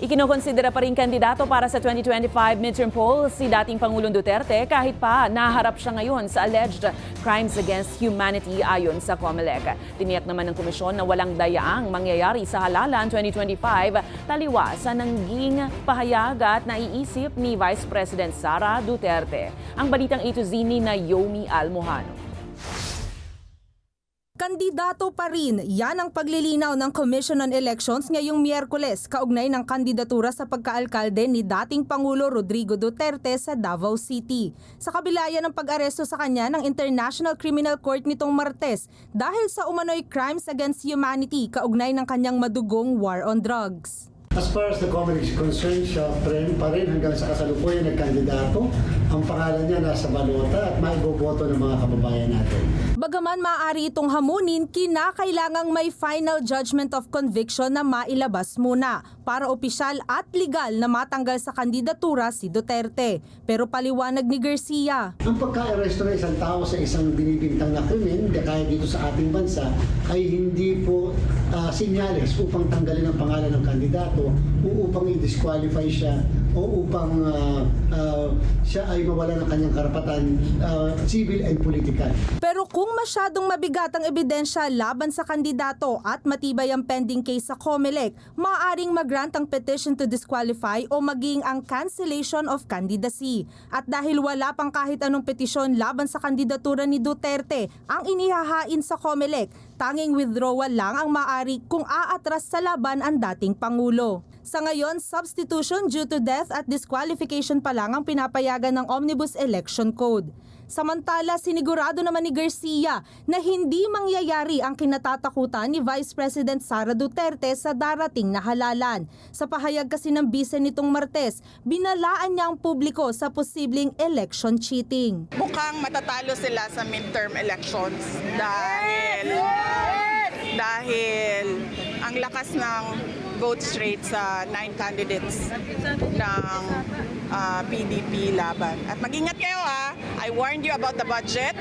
Ikinokonsidera pa rin kandidato para sa 2025 midterm poll si dating Pangulong Duterte kahit pa naharap siya ngayon sa alleged crimes against humanity ayon sa COMELEC. Tiniyak naman ng komisyon na walang dayaang mangyayari sa halalan 2025 taliwa sa nangging pahayag at naiisip ni Vice President Sara Duterte. Ang balitang A to Z ni Naomi Almojano. Kandidato pa rin, yan ang paglilinaw ng Commission on Elections ngayong Miyerkules kaugnay ng kandidatura sa pagkaalkalde ni dating Pangulo Rodrigo Duterte sa Davao City. Sa kabila yan ng pag-aresto sa kanya ng International Criminal Court nitong Martes dahil sa umano'y crimes against humanity kaugnay ng kanyang madugong war on drugs. As far as the COMELEC is concerned, siya pa rin hanggang sa kasalukuyan nagkandidato. Ang pangalan niya nasa balota at maiboboto ng mga kababayan natin. Bagaman maaari itong hamunin, kinakailangang may final judgment of conviction na mailabas muna para opisyal at legal na matanggal sa kandidatura si Duterte. Pero paliwanag ni Garcia, ang pagka-aresto ng isang tao sa isang binibintang na krimen, kaya dito sa ating bansa, ay hindi po sinyales upang tanggalin ang pangalan ng kandidato o upang i-disqualify siya o upang siya ay mawala ng kanyang karapatan civil and political. Pero kung masyadong mabigat ang ebidensya laban sa kandidato at matibay ang pending case sa COMELEC, maaaring mag-grant ang petition to disqualify o maging ang cancellation of candidacy. At dahil wala pang kahit anong petisyon laban sa kandidatura ni Duterte ang inihahain sa COMELEC, tanging withdrawal lang ang maaari kung aatras sa laban ang dating Pangulo. Sa ngayon, substitution due to death at disqualification pa lang ang pinapayagan ng Omnibus Election Code. Samantala, sinigurado naman ni Garcia na hindi mangyayari ang kinatatakutan ni Vice President Sara Duterte sa darating na halalan. Sa pahayag kasi ng bise nitong Martes, binalaan niya ang publiko sa posibleng election cheating. Mukhang matatalo sila sa midterm elections dahil ang lakas ng vote rate sa 9 candidates ng PDP laban. At mag-ingat kayo I warned you about the budget.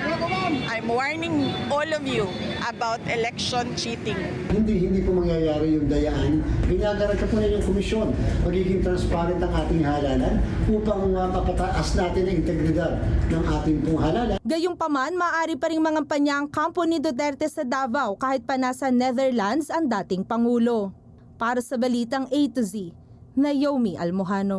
I'm warning all of you about election cheating. Hindi po mangyayari yung dayaan. Ginagaranta po na yung komisyon. Magiging transparent ang ating halalan upang mapataas natin ang integridad ng ating pong halalan. Gayunpaman, maaari pa ring mangampanya ang kampo ni Duterte sa Davao kahit pa nasa Netherlands ang dating Pangulo. Para sa Balitang A to Z, Naomi Almojano.